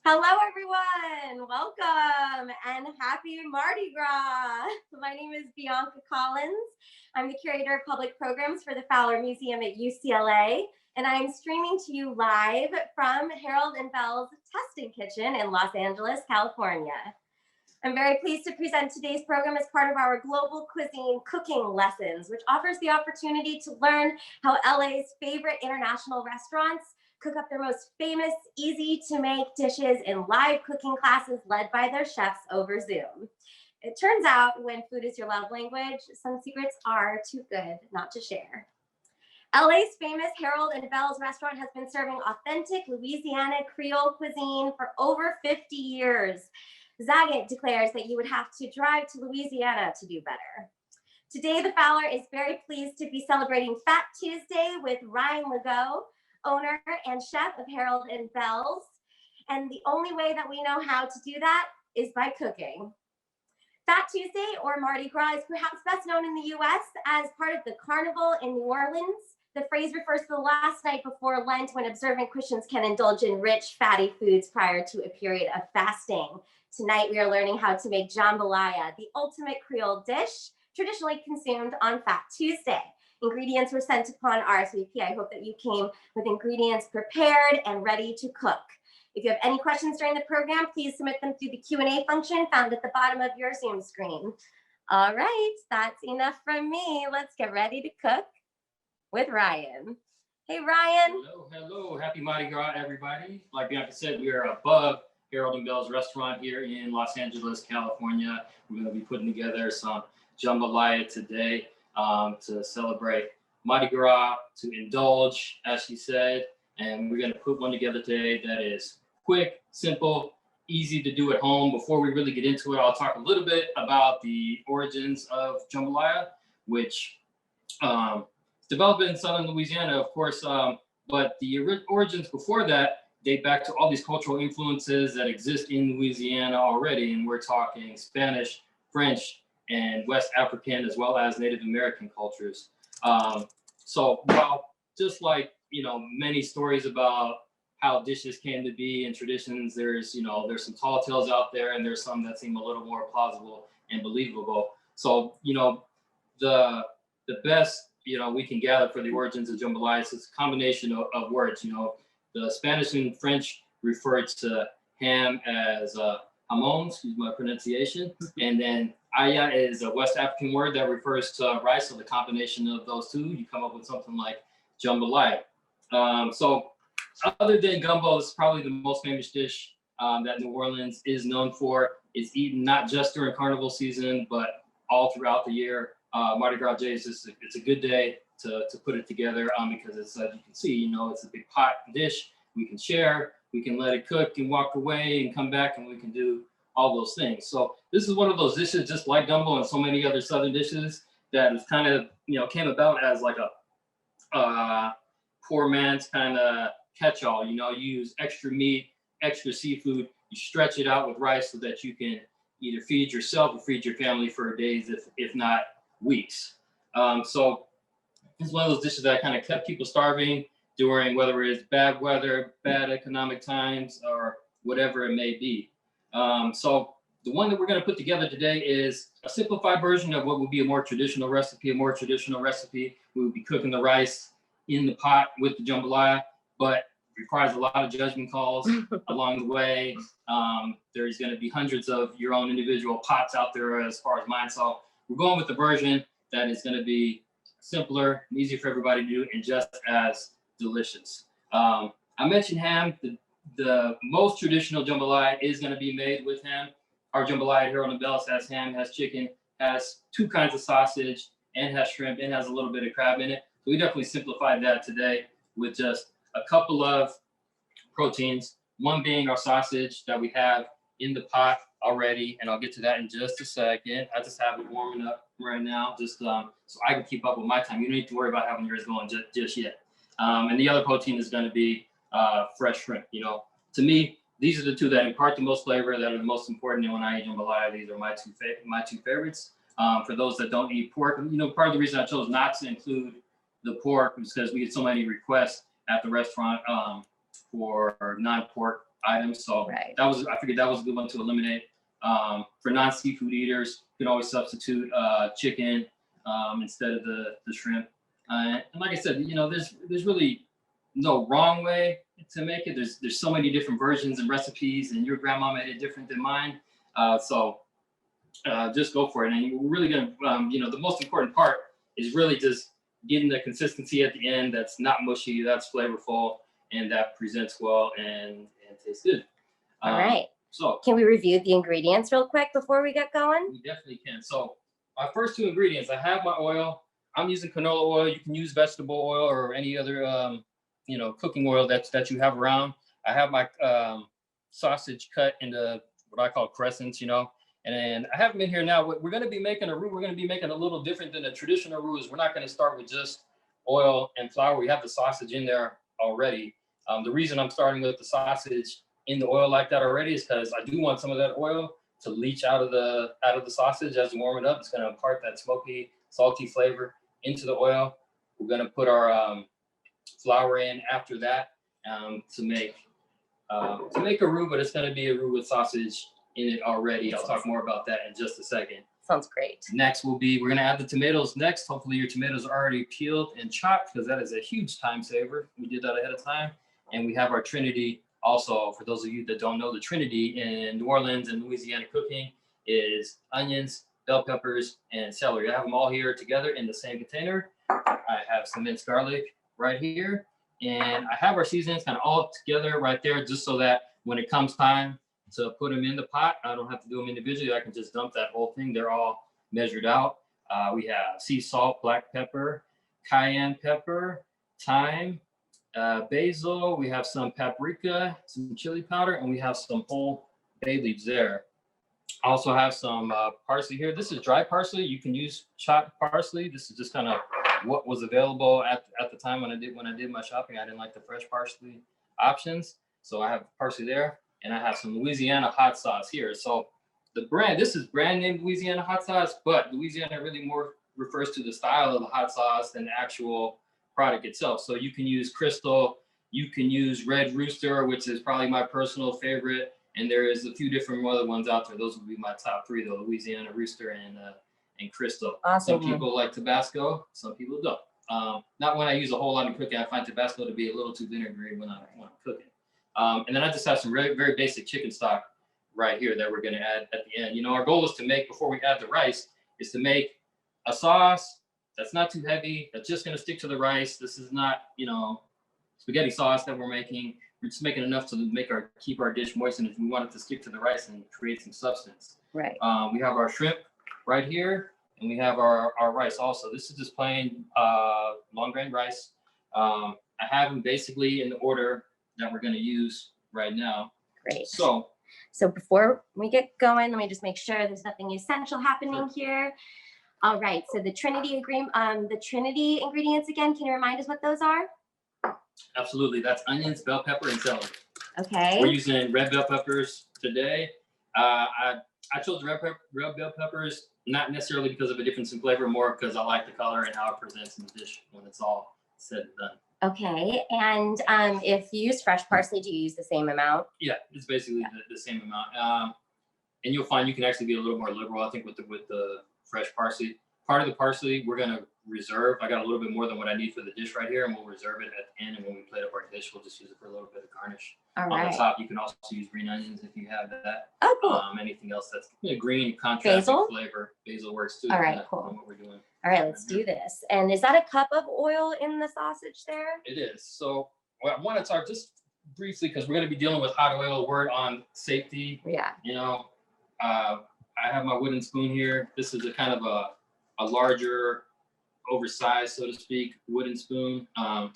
Hello, everyone. Welcome and happy Mardi Gras. My name is Bianca Collins. I'm the curator of public programs for the Fowler Museum at UCLA, and I'm streaming to you live from Harold and Belle's Testing Kitchen in Los Angeles, California. I'm very pleased to present today's program as part of our Global Cuisine Cooking Lessons, which offers the opportunity to learn how LA's favorite international restaurants cook up their most famous, easy to make dishes in live cooking classes led by their chefs over Zoom. It turns out when food is your love language, some secrets are too good not to share. LA's famous Harold and Belle's restaurant has been serving authentic Louisiana Creole cuisine for over 50 years. Zagat declares that you would have to drive to Louisiana to do better. Today, the Fowler is very pleased to be celebrating Fat Tuesday with Ryan Legaux, owner and chef of Harold and Belle's. And the only way that we know how to do that is by cooking. Fat Tuesday, or Mardi Gras, is perhaps best known in the US as part of the Carnival in New Orleans. The phrase refers to the last night before Lent, when observant Christians can indulge in rich, fatty foods prior to a period of fasting. Tonight, we are learning how to make jambalaya, the ultimate Creole dish, traditionally consumed on Fat Tuesday. Ingredients were sent upon RSVP. I hope that you came with ingredients prepared and ready to cook. If you have any questions during the program, please submit them through the Q&A function found at the bottom of your Zoom screen. All right, that's enough from me. Let's get ready to cook with Ryan. Hey, Ryan. Hello. Happy Mardi Gras, everybody. Like Bianca said, we are above Harold and Belle's restaurant here in Los Angeles, California. We're going to be putting together some jambalaya today. To celebrate Mardi Gras, to indulge, as she said, and we're going to put one together today that is quick, simple, easy to do at home. Before we really get into it, I'll talk a little bit about the origins of jambalaya, which developed in southern Louisiana, of course, but the origins before that date back to all these cultural influences that exist in Louisiana already, and we're talking Spanish, French, and West African, as well as Native American cultures. So while just like, many stories about how dishes came to be and traditions, there's some tall tales out there, and there's some that seem a little more plausible and believable. So, the best, we can gather for the origins of jambalaya is a combination of words. The Spanish and French refer to ham as hamon, excuse my pronunciation, and then aya is a West African word that refers to rice. So the combination of those two, you come up with something like jambalaya. So other than gumbo, it's probably the most famous dish that New Orleans is known for. It's eaten not just during Carnival season, but all throughout the year. Mardi Gras Day is just it's a good day to put it together because it's, as you can see, it's a big pot dish. We can share, we can let it cook and walk away and come back, and we can do all those things. So this is one of those dishes, just like gumbo and so many other Southern dishes, that is kind of, came about as like a poor man's kind of catch-all. You use extra meat, extra seafood, you stretch it out with rice so that you can either feed yourself or feed your family for days, if not weeks. So it's one of those dishes that kind of kept people starving during, whether it's bad weather, bad economic times, or whatever it may be. So the one that we're going to put together today is a simplified version of what would be a more traditional recipe. We would be cooking the rice in the pot with the jambalaya, but requires a lot of judgment calls along the way. There's going to be hundreds of your own individual pots out there as far as mine. So we're going with the version that is going to be simpler and easier for everybody to do and just as delicious. I mentioned ham. The most traditional jambalaya is going to be made with ham. Our jambalaya at Harold and Belle's has ham, has chicken, has two kinds of sausage, and has shrimp, and has a little bit of crab in it. So we definitely simplified that today with just a couple of proteins, one being our sausage that we have in the pot already, and I'll get to that in just a second. I just have it warming up right now, just so I can keep up with my time. You don't need to worry about having yours going just yet. And the other protein is going to be fresh shrimp. To me, these are the two that impart the most flavor, that are the most important. And when I eat jambalaya, these are my two favorites. For those that don't eat pork, part of the reason I chose not to include the pork was because we get so many requests at the restaurant for non-pork items. So I figured that was a good one to eliminate. For non-seafood eaters, you can always substitute chicken instead of the shrimp. And like I said, you know, there's really no wrong way to make it. There's so many different versions and recipes, and your grandma made it different than mine. So just go for it. And we're really gonna, you know, the most important part is really just getting the consistency at the end that's not mushy, that's flavorful, and that presents well and tastes good. All right. So can we review the ingredients real quick before we get going? We definitely can. So my first two ingredients, I have my oil. I'm using canola oil. You can use vegetable oil or any other, you know, cooking oil that you have around. I have my sausage cut into what I call crescents, you know, and then I have them in here now. We're going to be making a roux. We're going to be making a little different than a traditional roux. We're not going to start with just oil and flour. We have the sausage in there already. The reason I'm starting with the sausage in the oil like that already is because I do want some of that oil to leach out of the sausage as we warm it up. It's going to impart that smoky, salty flavor into the oil. We're going to put our flour in after that to make a roux, but it's going to be a roux with sausage in it already. I'll talk more about that in just a second. Sounds great. Next we're going to add the tomatoes next. Hopefully your tomatoes are already peeled and chopped because that is a huge time saver. We did that ahead of time. And we have our Trinity also. For those of you that don't know, the Trinity in New Orleans and Louisiana cooking is onions, bell peppers, and celery. I have them all here together in the same container. I have some minced garlic right here. And I have our seasonings kind of all together right there just so that when it comes time to put them in the pot, I don't have to do them individually. I can just dump that whole thing. They're all measured out. We have sea salt, black pepper, cayenne pepper, thyme, basil. We have some paprika, some chili powder, and we have some whole bay leaves there. I also have some parsley here. This is dry parsley. You can use chopped parsley. This is just kind of what was available at the time when I did my shopping. I didn't like the fresh parsley options, so I have parsley there, and I have some Louisiana hot sauce here. So the brand, this is brand name Louisiana hot sauce, but Louisiana really more refers to the style of the hot sauce than the actual product itself. So you can use Crystal, you can use Red Rooster, which is probably my personal favorite, and there is a few different other ones out there. Those would be my top three, though: Louisiana Rooster and Crystal. Awesome. Some people like Tabasco, some people don't. Not when I use a whole lot in cooking. I find Tabasco to be a little too vinegary when I'm cooking. And then I just have some very, very basic chicken stock right here that we're going to add at the end. You know, our goal is to make, before we add the rice, is to make a sauce that's not too heavy, that's just going to stick to the rice. This is not, you know, spaghetti sauce that we're making. We're just making enough to keep our dish moist, and if we want it to stick to the rice and create some substance. Right. We have our shrimp right here, and we have our rice also. This is just plain long grain rice. I have them basically in the order that we're going to use right now. Great. So before we get going, let me just make sure there's nothing essential happening here. All right. So the Trinity ingredients again. Can you remind us what those are? Absolutely. That's onions, bell pepper, and celery. Okay. We're using red bell peppers today. I chose red bell peppers not necessarily because of a difference in flavor, more because I like the color and how it presents in the dish when it's all said and done. Okay. And if you use fresh parsley, do you use the same amount? Yeah, it's basically the same amount. And you'll find you can actually be a little more liberal, I think, with the fresh parsley. Part of the parsley we're gonna reserve. I got a little bit more than what I need for the dish right here, and we'll reserve it at the end. And when we plate up our dish, we'll just use it for a little bit of garnish. All On right. the top, you can also use green onions if you have that. Oh, cool. Anything else that's green contrasting Basil? flavor. Basil works too. All right, cool. On what we're doing. All right, let's do this. And is that a cup of oil in the sausage there? It is. So I want to talk just briefly because we're going to be dealing with hot oil. Word on safety. Yeah. You know, I have my wooden spoon here. This is a kind of a larger, oversized, so to speak, wooden spoon.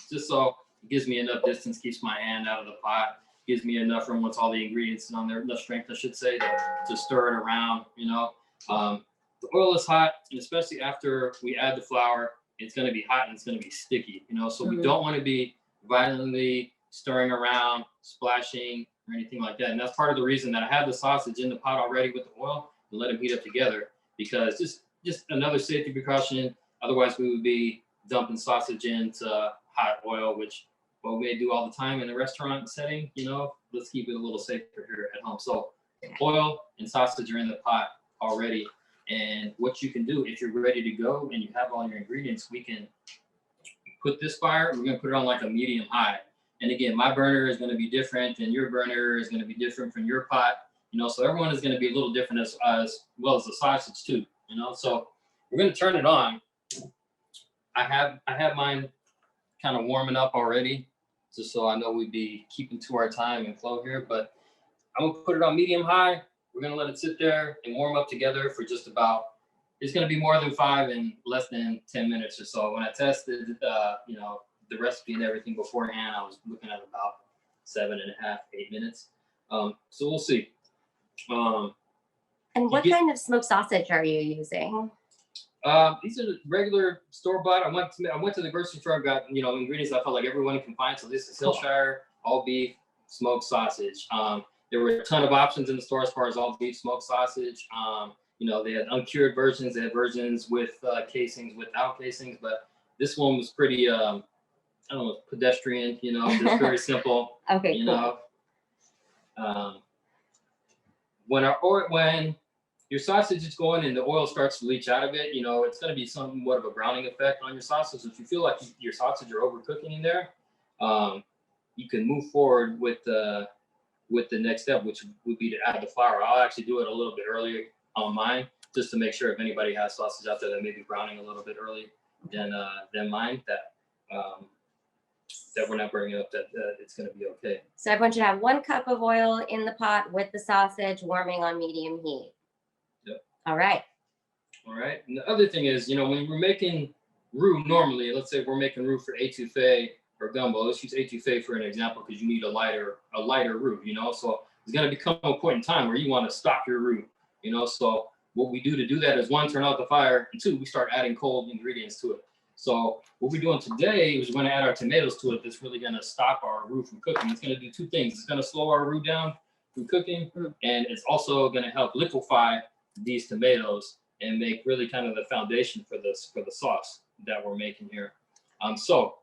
Just so it gives me enough distance, keeps my hand out of the pot, gives me enough room once all the ingredients on there, enough strength, I should say, to stir it around. You know, the oil is hot, and especially after we add the flour, it's going to be hot and it's going to be sticky. You know, so we don't want to be violently stirring around, splashing, or anything like that. And that's part of the reason that I have the sausage in the pot already with the oil and let them heat up together, because just another safety precaution. Otherwise, we would be dumping sausage into hot oil, which what we may do all the time in the restaurant setting. You know, let's keep it a little safer here at home. So oil and sausage are in the pot already. And what you can do if you're ready to go and you have all your ingredients, we can put this fire, we're gonna put it on like a medium high. And again, my burner is gonna be different and your burner is gonna be different from your pot, you know, so everyone is gonna be a little different as well as the sausage too, you know. So we're gonna turn it on. I have mine kind of warming up already, just so I know we'd be keeping to our time and flow here. But I'm gonna put it on medium high. We're gonna let it sit there and warm up together for just about. It's gonna be more than 5 and less than 10 minutes or so. When I tested, you know, the recipe and everything beforehand, I was looking at about 7.5, 8 minutes. So we'll see. And what kind of smoked sausage are you using? These are regular store bought. I went to the grocery store. I got, you know, ingredients I felt like everyone can find. So this is Hillshire all beef smoked sausage. There were a ton of options in the store as far as all beef smoked sausage. You know, they had uncured versions. They had versions with casings, without casings. But this one was pretty, I don't know, pedestrian. You know, just very simple. Okay, you cool. know, when your sausage is going and the oil starts to leach out of it, you know, it's going to be somewhat of a browning effect on your sausage. If you feel like your sausage are overcooking in there, you can move forward with the next step, which would be to add the flour. I'll actually do it a little bit earlier on mine, just to make sure if anybody has sausage out there that may be browning a little bit early than mine, that we're not burning up, that it's going to be okay. So everyone should have 1 cup of oil in the pot with the sausage warming on medium heat. Yep. All right. All right. And the other thing is, you know, when we're making roux normally, let's say we're making roux for étouffée or gumbo. Let's use étouffée for an example because you need a lighter roux, you know. So it's going to become a point in time where you want to stop your roux, you know. So what we do to do that is 1, turn out the fire, and 2, we start adding cold ingredients to it. So what we're doing today is we're going to add our tomatoes to it. That's really going to stop our roux from cooking. It's going to do 2 things. It's going to slow our roux down from cooking, and it's also going to help liquefy these tomatoes and make really kind of the foundation for the sauce that we're making here. So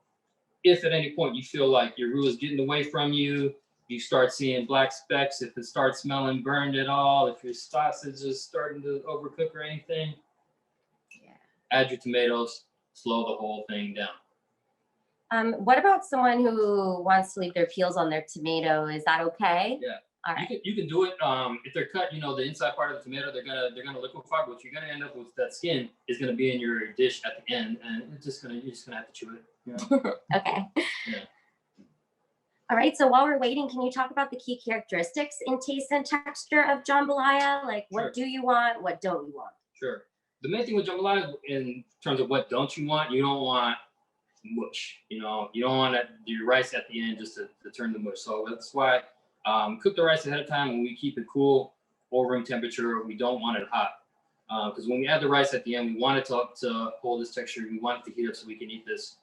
if at any point you feel like your roux is getting away from you, you start seeing black specks, if it starts smelling burned at all, if your sausage is starting to overcook or anything, add your tomatoes, slow the whole thing down. What about someone who wants to leave their peels on their tomato? Is that okay? Yeah. All right. You can do it. If they're cut, you know, the inside part of the tomato, they're gonna liquefy. But what you're gonna end up with, that skin is gonna be in your dish at the end, and you're just gonna have to chew it. You know? Okay. Yeah. All right. So while we're waiting, can you talk about the key characteristics in taste and texture of jambalaya? Like, what do you want? What don't you want? Sure. The main thing with jambalaya, in terms of what don't you want want mush. You know, you don't want your rice at the end just to turn the mush. So that's why cook the rice ahead of time. When we keep it cool or room temperature, we don't want it hot. Because when we add the rice at the end, we want it to hold this texture. We want it to heat up so we can eat this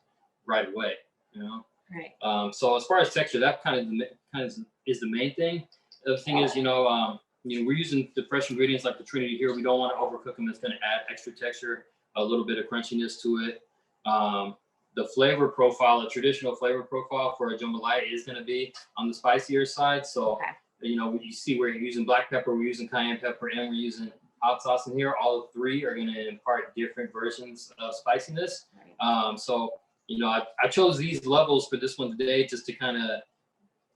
right away. You know. Right. So as far as texture, that kind of is the main thing. The thing is, you know, we're using the fresh ingredients like the Trinity here. We don't want to overcook them. It's going to add extra texture, a little bit of crunchiness to it. The flavor profile, the traditional flavor profile for a jambalaya is going to be on the spicier side. So, you know, you see where you're using black pepper, we're using cayenne pepper, and we're using hot sauce in here. All 3 are going to impart different versions of spiciness. Right. So, you know, I chose these levels for this one today just to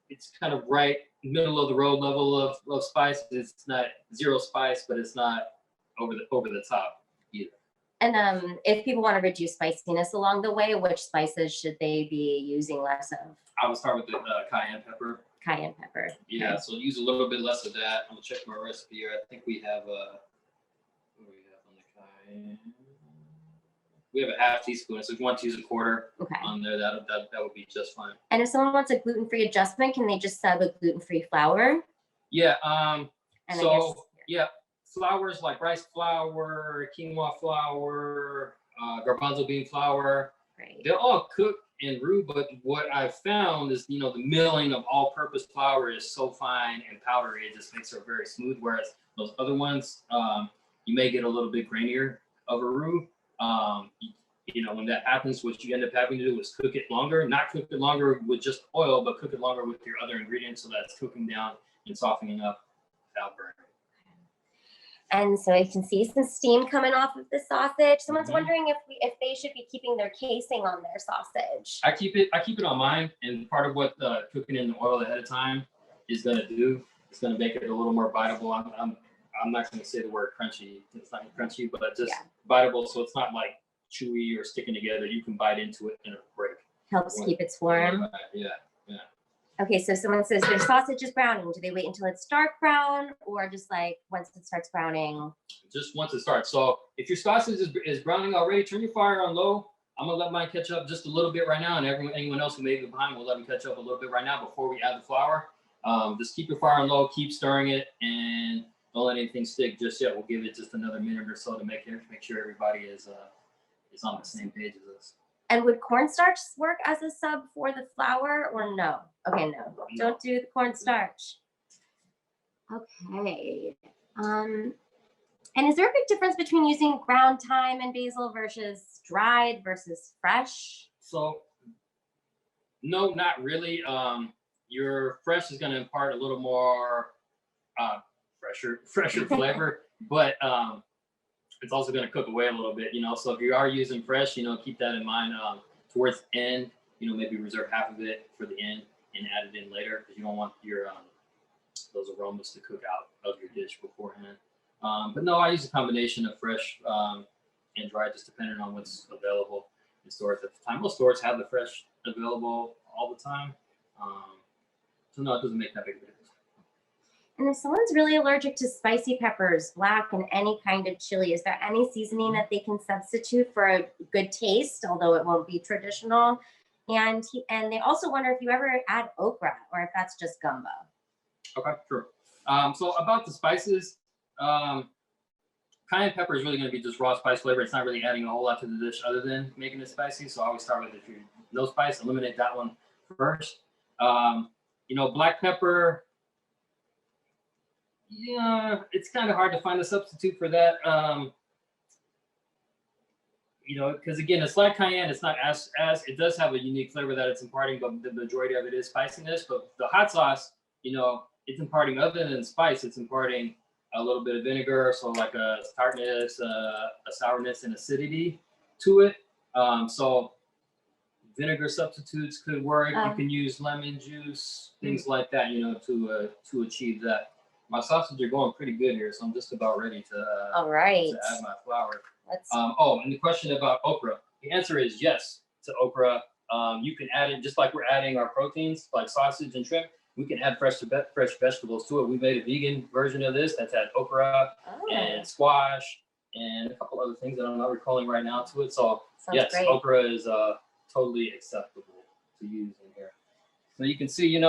it's kind of right middle of the road level of spice. It's not zero spice, but it's not over the top either. And if people want to reduce spiciness along the way, which spices should they be using less of? I would start with the cayenne pepper. Cayenne pepper. Yeah, okay. So use a little bit less of that. I'm gonna check my recipe here. I think we have what do we have on the cayenne? We have a half teaspoon. So if you want to use a quarter on there, that would be just fine. And if someone wants a gluten-free adjustment, can they just sub a gluten-free flour? Yeah. Flours like rice flour, quinoa flour, garbanzo bean flour. Right. They'll all cook in roux, but what I've found is, you know, the milling of all-purpose flour is so fine and powdery, it just makes it very smooth. Whereas those other ones, you may get a little bit grainier of a roux. when that happens, what you end up having to do is cook it longer, not cook it longer with just oil, but cook it longer with your other ingredients so that it's cooking down and softening up without burning. And so I can see some steam coming off of the sausage. Someone's wondering if they should be keeping their casing on their sausage. I keep it on mine, and part of what cooking in the oil ahead of time is going to do, it's going to make it a little more biteable. I'm not going to say the word crunchy. It's not crunchy, but just biteable, so it's not like chewy or sticking together. You can bite into it and it'll break. Helps keep its form. Yeah. Okay, so someone says their sausage is browning. Do they wait until it's dark brown, or just like once it starts browning? Just once it starts. So if your sausage is browning already, turn your fire on low. I'm gonna let mine catch up just a little bit right now, and anyone else who may be behind will let them catch up a little bit right now before we add the flour. Just keep your fire on low, keep stirring it, and don't let anything stick just yet. We'll give it just another minute or so to make sure everybody is on the same page as us. And would cornstarch work as a sub for the flour, or no? Okay, no. Don't do the cornstarch. Okay. And is there a big difference between using ground thyme and basil versus dried versus fresh? So, no, not really. Your fresh is going to impart a little more fresher flavor, but it's also going to cook away a little bit, so if you are using fresh, keep that in mind. Towards the end, maybe reserve half of it for the end and add it in later, because you don't want your those aromas to cook out of your dish beforehand. But no, I use a combination of fresh and dried, just depending on what's available in stores at the time. Most stores have the fresh available all the time, so no, it doesn't make that big of a difference. And if someone's really allergic to spicy peppers, black, and any kind of chili, is there any seasoning that they can substitute for a good taste, although it won't be traditional? And they also wonder if you ever add okra, or if that's just gumbo. Okay, sure. So about the spices, cayenne pepper is really going to be just raw spice flavor. It's not really adding a whole lot to the dish other than making it spicy. So I always start with, if you no spice, eliminate that one first. Black pepper. Yeah, it's kind of hard to find a substitute for that. Because again, it's like cayenne. It's not as it does have a unique flavor that it's imparting, but the majority of it is spiciness. But the hot sauce, it's imparting, other than spice, it's imparting a little bit of vinegar, so like a tartness, a sourness, and acidity to it. So vinegar substitutes could work. You can use lemon juice, things like that, to achieve that. My sausage are going pretty good here, so I'm just about ready to add my flour. And the question about okra, the answer is yes to okra. You can add it just like we're adding our proteins, like sausage and shrimp. We can add fresh vegetables to it. We made a vegan version of this that's had okra and squash and a couple other things that I'm not recalling right now to it. So yes, great. Okra is totally acceptable to use in here. So you can see, I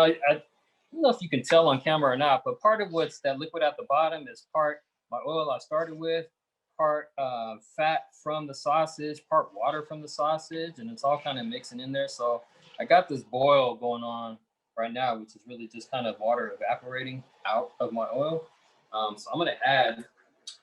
don't know if you can tell on camera or not, but part of what's that liquid at the bottom is part my oil I started with, part fat from the sausage, part water from the sausage, and it's all kind of mixing in there. So I got this boil going on right now, which is really just kind of water evaporating out of my oil. So I'm going to add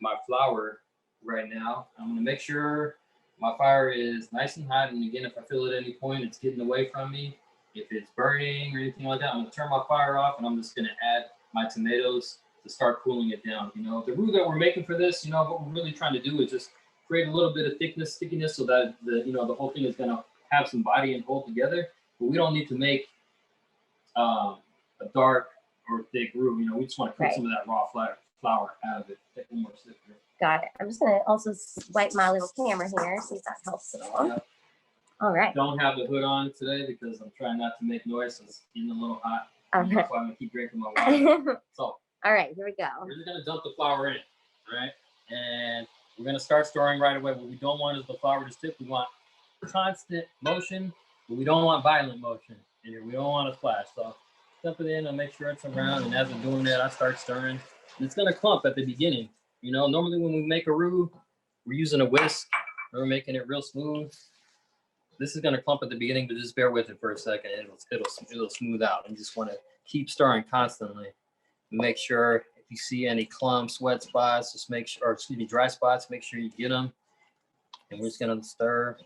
my flour right now. I'm going to make sure my fire is nice and hot. And again, if I feel at any point it's getting away from me, if it's burning or anything like that, I'm going to turn my fire off, and I'm just going to add my tomatoes to start cooling it down. The roux that we're making for this, what we're really trying to do is just create a little bit of stickiness, so that the whole thing is going to have some body and hold together. But we don't need to make a dark or thick roux. We just want to cook some of that raw flour out of it. Take one more sip here. Got it. I'm just going to also wipe my little camera here, see if that helps at all. Yep. All right. Don't have the hood on today because I'm trying not to make noise. So it's getting a little hot. That's why I'm going to keep drinking my water. So, all right, here we go. We're just going to dump the flour in, right? And we're going to start stirring right away. What we don't want is the flour to stick. We want constant motion, but we don't want violent motion in here. We don't want to splash. So dump it in and make sure it's around. And as I'm doing that, I start stirring. And it's going to clump at the beginning. Normally when we make a roux, we're using a whisk. We're making it real smooth. This is going to clump at the beginning, but just bear with it for a second. It'll smooth out. And just want to keep stirring constantly. Make sure if you see any clumps, wet spots, just make sure, or excuse me, dry spots, make sure you get them. And we're just going to stir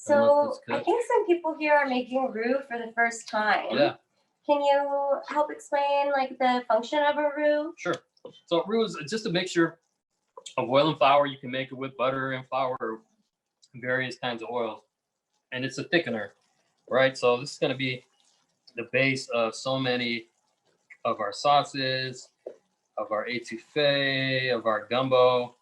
So I think some people here are making roux for the first time. Yeah. Can you help explain like the function of a roux? Sure. So roux is just a mixture of oil and flour. You can make it with butter and flour or various kinds of oils. And it's a thickener, right? So this is going to be the base of so many of our sauces, of our etouffee, of our gumbo.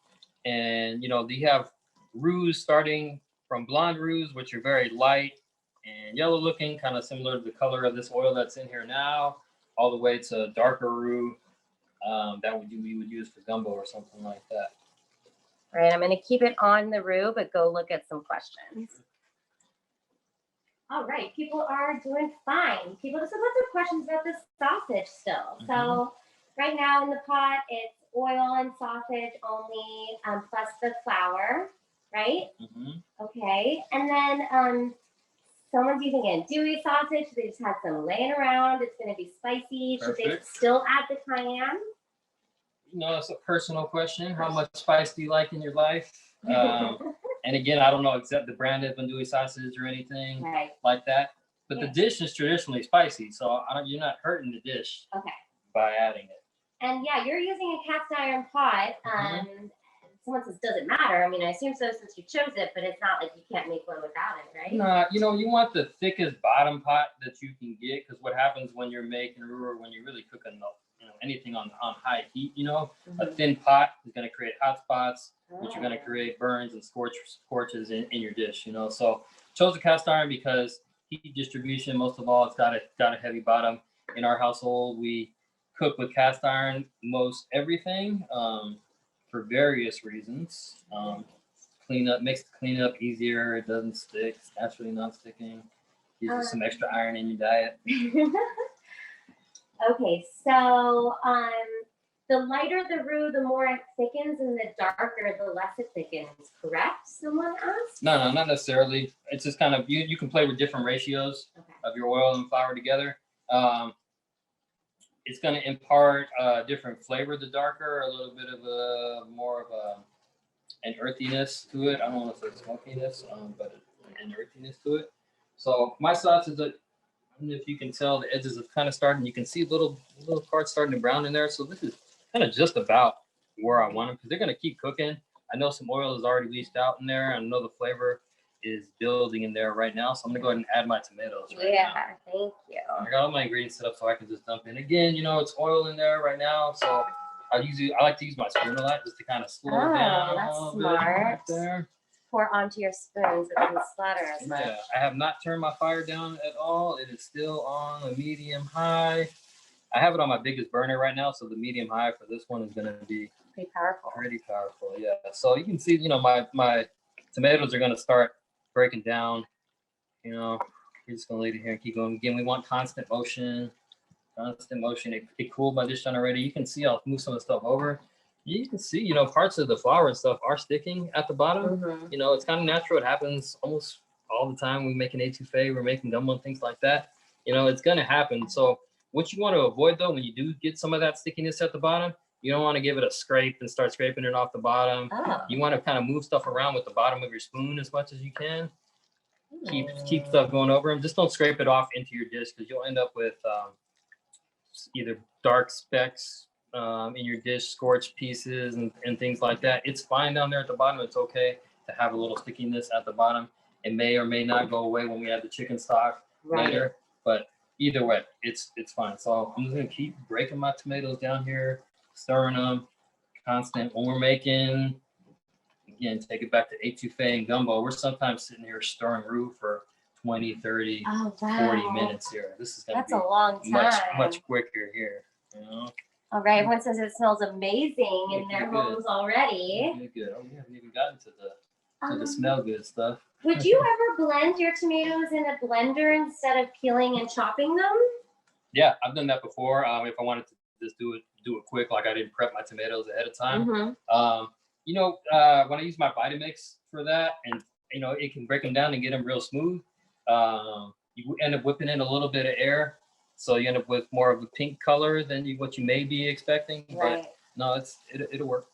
And, you know, you have roux starting from blonde roux, which are very light and yellow looking, kind of similar to the color of this oil that's in here now, all the way to darker roux that we would use for gumbo or something like that. All right, I'm going to keep it on the roux, but go look at some questions. All right, people are doing fine. People just have lots of questions about the sausage still. So right now in the pot, it's oil and sausage only, plus the flour, right? Okay, and then someone's using a dewy sausage. They just had some laying around. It's going to be spicy. Should they still add the cayenne? You know, it's a personal question. How much spice do you like in your life? And again, I don't know except the brand of andouille sausage or anything like that. But the dish is traditionally spicy, so you're not hurting the dish by adding it. And yeah, you're using a cast iron pot. Someone says, does it matter? I mean, I assume so since you chose it, but it's not like you can't make one without it, right? No, you know, you want the thickest bottom pot that you can get, because what happens when you're making roux or when you're really cooking anything on high heat, you know, a thin pot is going to create hot spots, which are going to create burns and scorches in your dish, you know. So chose a cast iron because heat distribution, most of all, it's got a heavy bottom. In our household, we cook with cast iron most everything for various reasons. Makes the cleanup easier. It doesn't stick. It's naturally non-sticking. Gives you some extra iron in your diet. Okay, so the lighter the roux, the more it thickens, and the darker, the less it thickens, correct? Someone asked? No, not necessarily. It's just kind of, you can play with different ratios of your oil and flour together. It's going to impart a different flavor, the darker, a little bit of an earthiness to it. I don't want to say smokiness, but an earthiness to it. So my sauce is if you can tell, the edges have kind of started. You can see little parts starting to brown in there. So this is kind of just about where I want them, because they're going to keep cooking. I know some oil is already leached out in there. I know the flavor is building in there right now. So I'm going to go ahead and add my tomatoes right now. Thank you. I got all my ingredients set up so I can just dump in. Again, you know, it's oil in there right now. So I like to use my spoon a lot just to kind of slow it down. That's a little smart. bit right there. Pour onto your spoons. It doesn't splatter as much. Yeah, I have not turned my fire down at all. It is still on a medium high. I have it on my biggest burner right now, so the medium high for this one is going to be pretty powerful. Yeah. So you can see, you know, my tomatoes are going to start breaking down. You know, we're just going to leave it here and keep going. Again, we want constant motion. It cooled my dish done already. You can see I'll move some of the stuff over. You can see, you know, parts of the flour and stuff are sticking at the bottom. You know, it's kind of natural. It happens almost all the time. We make an etouffee, we're making gumbo and things like that. You know, it's going to happen. So what you want to avoid, though, when you do get some of that stickiness at the bottom, you don't want to give it a scrape and start scraping it off the bottom. You want to kind of move stuff around with the bottom of your spoon as much as you can. Keep stuff going over them. Just don't scrape it off into your dish, because you'll end up with either dark specks in your dish, scorched pieces and things like that. It's fine down there at the bottom. It's okay to have a little stickiness at the bottom. It may or may not go away when we add the chicken stock later, but either way, it's fine. So I'm just gonna keep breaking my tomatoes down here, stirring them constant. When we're making, again, take it back to etouffee and gumbo, we're sometimes sitting here stirring roux for 20, 30, 40 minutes here. This is gonna be a long time. Much quicker here, you know. All right, everyone says it smells amazing in their homes already. Good. Oh, we haven't even gotten to the smell good stuff. Would you ever blend your tomatoes in a blender instead of peeling and chopping them? Yeah, I've done that before. If I wanted to just do it quick, like I didn't prep my tomatoes ahead of time. You know, when I use my Vitamix for that, and you know, it can break them down and get them real smooth. You end up whipping in a little bit of air. So you end up with more of a pink color than what you may be expecting, but no, it'll work.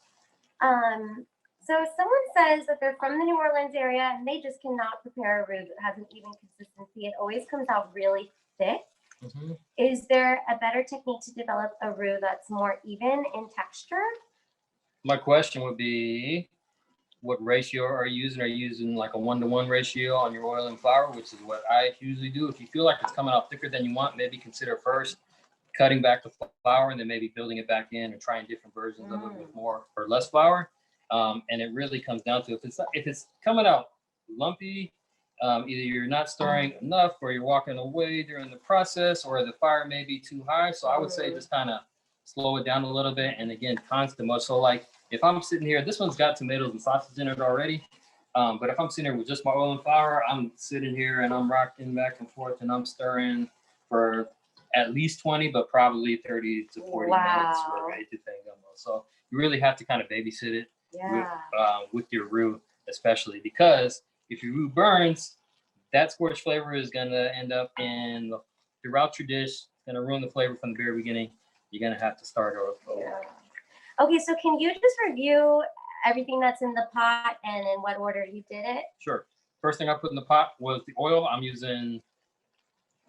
So if someone says that they're from the New Orleans area and they just cannot prepare a roux that has an even consistency, it always comes out really thick. Mm-hmm. Is there a better technique to develop a roux that's more even in texture? My question would be, what ratio are you using? Are you using like a 1-to-1 ratio on your oil and flour, which is what I usually do? If you feel like it's coming out thicker than you want, maybe consider first cutting back the flour and then maybe building it back in or trying different versions of it with more or less flour. And it really comes down to if it's coming out lumpy, either you're not stirring enough or you're walking away during the process or the fire may be too high. So I would say just kind of slow it down a little bit. And again, constant much. So like if I'm sitting here, this one's got tomatoes and sausage in it already. But if I'm sitting here with just my oil and flour, I'm sitting here and I'm rocking back and forth and I'm stirring for at least 20, but probably 30 to 40 minutes, right? Depending on those. So you really have to kind of babysit it with your roux, especially because if your roux burns, that scorch flavor is gonna end up throughout your dish. It's gonna ruin the flavor from the very beginning. You're gonna have to start over. Yeah. Okay, so can you just review everything that's in the pot and in what order you did it? Sure. First thing I put in the pot was the oil. I'm using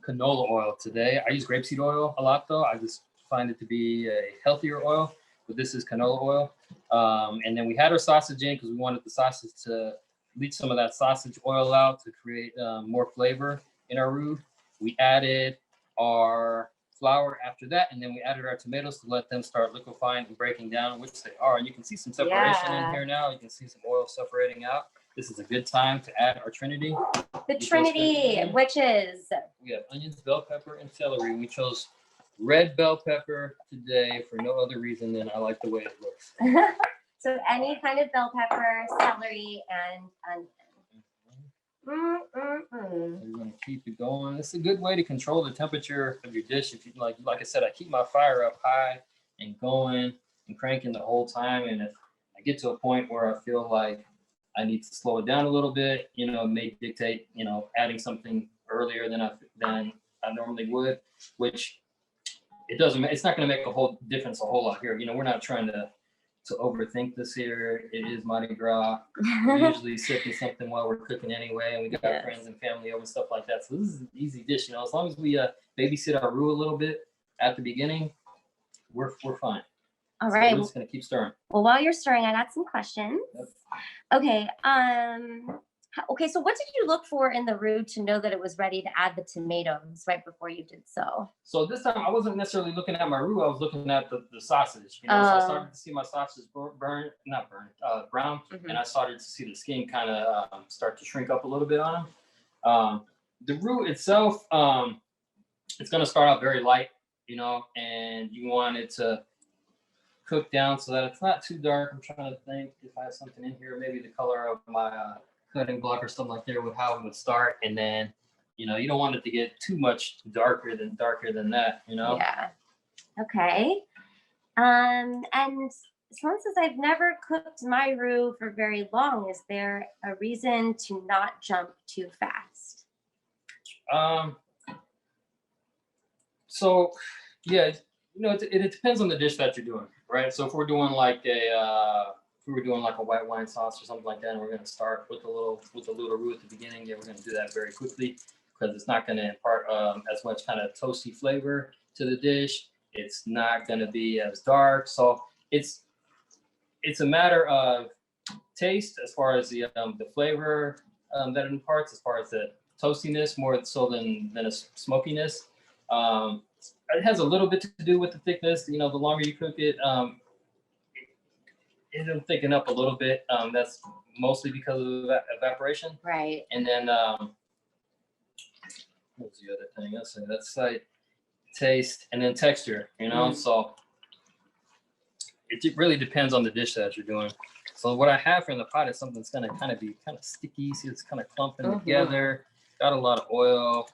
canola oil today. I use grapeseed oil a lot though. I just find it to be a healthier oil, but this is canola oil. And then we had our sausage in because we wanted the sausage to leach some of that sausage oil out to create more flavor in our roux. We added our flour after that, and then we added our tomatoes to let them start liquefying and breaking down, which they are. And you can see some separation in here now. You can see some oil separating out. This is a good time to add our Trinity. The Trinity, which is? We have onions, bell pepper, and celery. We chose red bell pepper today for no other reason than I like the way it looks. So any kind of bell pepper, celery, and onion. You're going to keep it going. It's a good way to control the temperature of your dish. If you like I said, I keep my fire up high and going and cranking the whole time. And if I get to a point where I feel like I need to slow it down a little bit, it may dictate, adding something earlier than I normally would, which it's not going to make a whole difference a whole lot here. We're not trying to overthink this here. It is Mardi Gras. We're usually sipping something while we're cooking anyway, and we got friends and family over and stuff like that. So this is an easy dish. As long as we babysit our roux a little bit at the beginning, we're fine. All right. So we're just gonna keep stirring. Well, while you're stirring, I got some questions. Yep. Okay. Okay. So what did you look for in the roux to know that it was ready to add the tomatoes right before you did so? So this time I wasn't necessarily looking at my roux. I was looking at the sausage. So I started to see my sausage brown, and I started to see the skin kind of start to shrink up a little bit on them. The roux itself, it's going to start out very light, and you want it to cook down so that it's not too dark. I'm trying to think if I have something in here, maybe the color of my cutting block or something like that with how it would start. And then, you don't want it to get too much darker than that, Yeah. Okay. And someone says, I've never cooked my roux for very long. Is there a reason to not jump too fast? So yeah, it depends on the dish that you're doing, right? So if we're doing like a white wine sauce or something like that, and we're going to start with a little roux at the beginning, we're going to do that very quickly because it's not going to impart as much kind of toasty flavor to the dish. It's not going to be as dark. So it's a matter of taste as far as the flavor that it imparts, as far as the toastiness, more so than a smokiness. It has a little bit to do with the thickness. The longer you cook it, it'll thicken up a little bit. That's mostly because of evaporation. Right. And then what's the other thing? That's sight, taste, and then texture. So it really depends on the dish that you're doing. So what I have here in the pot is something that's gonna be kind of sticky. See, it's kind of clumping together. Got a lot of oil.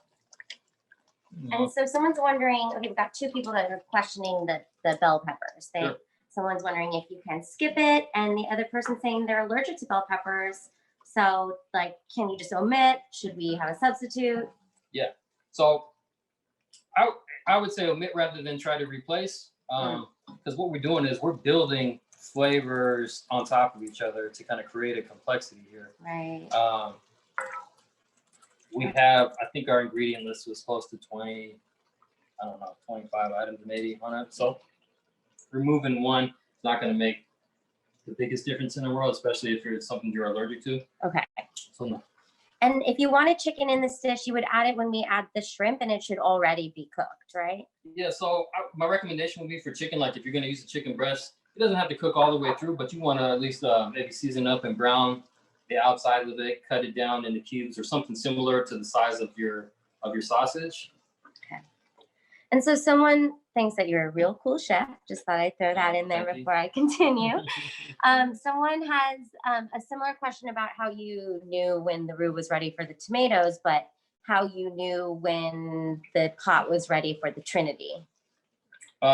And so someone's wondering, okay, we've got two people that are questioning the bell peppers. Sure. Someone's wondering if you can skip it, and the other person saying they're allergic to bell peppers. So, can you just omit? Should we have a substitute? Yeah. So I would say omit rather than try to replace, because what we're doing is we're building flavors on top of each other to kind of create a complexity here. Right. We have, I think our ingredient list was close to 20, I don't know, 25 items maybe on it. So removing one is not going to make the biggest difference in the world, especially if it's something you're allergic to. Okay. So no. And if you wanted chicken in this dish, you would add it when we add the shrimp, and it should already be cooked, right? Yeah, so my recommendation would be for chicken, like if you're going to use a chicken breast, it doesn't have to cook all the way through, but you want to at least maybe season up and brown the outside of it, cut it down into cubes or something similar to the size of your sausage. Okay. And so someone thinks that you're a real cool chef. Just thought I'd throw that in there before I continue. Someone has a similar question about how you knew when the roux was ready for the tomatoes, but how you knew when the pot was ready for the Trinity. So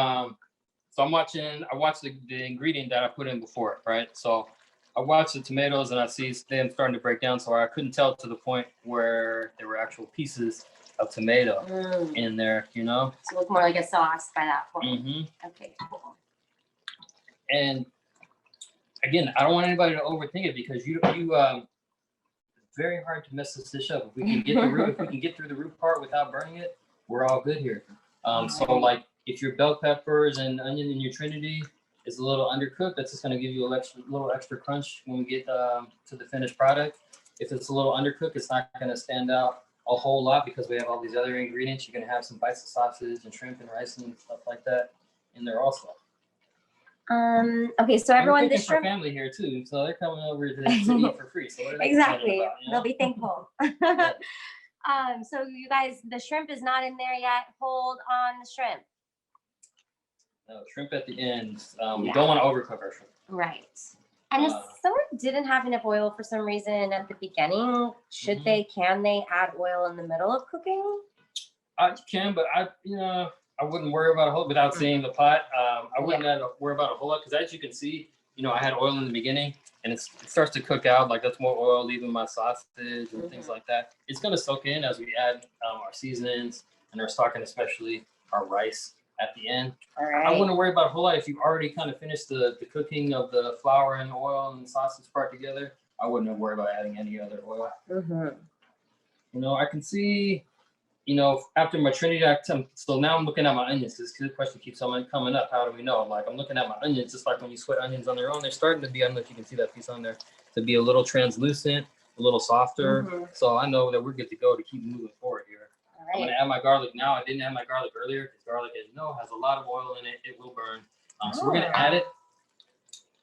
I watched the ingredient that I put in before, right? So I watched the tomatoes and I see them starting to break down. So I couldn't tell to the point where there were actual pieces of tomato in there, you know? So it looked more like a sauce by that point. Mm-hmm. Okay, cool. And again, I don't want anybody to overthink it because it's very hard to mess this dish up. If we can get the roux, if we can get through the roux part without burning it, we're all good here. So like if your bell peppers and onion in your Trinity is a little undercooked, that's just going to give you a little extra crunch when we get to the finished product. If it's a little undercooked, it's not going to stand out a whole lot because we have all these other ingredients. You're going to have some bites of sausage and shrimp and rice and stuff like that in there also. Okay, so everyone, the shrimp family here too, so they're coming over to eat for free. So what are they exactly, about, you know? They'll be thankful. So you guys, the shrimp is not in there yet. Hold on the shrimp. No, shrimp at the end. We don't want to overcook our shrimp. Right. And if someone didn't have enough oil for some reason at the beginning, can they add oil in the middle of cooking? You can, but I wouldn't worry about a whole without seeing the pot. I wouldn't worry about a whole lot because as you can see, I had oil in the beginning and it starts to cook out. Like that's more oil leaving my sausage and things like that. It's going to soak in as we add our seasonings and our stock and especially our rice at the end. All right. I wouldn't worry about a whole lot. If you've already kind of finished the cooking of the flour and oil and the sausage part together, I wouldn't worry about adding any other oil. I can see, after my Trinity, so now I'm looking at my onions because the question keeps coming up. How do we know? Like I'm looking at my onions, just like when you sweat onions on their own, they're starting to be, I don't know if you can see that piece on there, to be a little translucent, a little softer. So I know that we're good to go to keep moving forward here. I'm going to add my garlic now. I didn't add my garlic earlier because garlic, as you know, has a lot of oil in it. It will burn. So we're going to add it.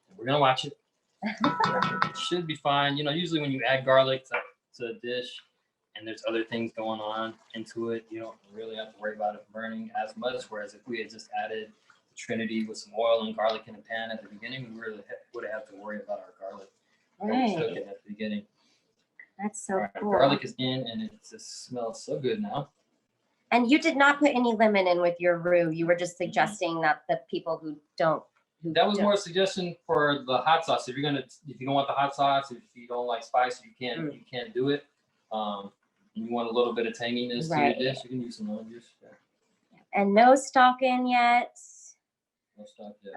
And we're going to watch it. It should be fine. Usually when you add garlic to a dish and there's other things going on into it, you don't really have to worry about it burning as much. Whereas if we had just added the Trinity with some oil and garlic in a pan at the beginning, we really would have to worry about our garlic. Cooking at the beginning. That's so cool. Garlic is in and it just smells so good now. And you did not put any lemon in with your roux. You were just suggesting that the people who don't. That was more a suggestion for the hot sauce. If you don't want the hot sauce, if you don't like spice, you can't do it. You want a little bit of tanginess to your dish, you can use some lemon juice. Yeah. And no stock in yet. No stock yet.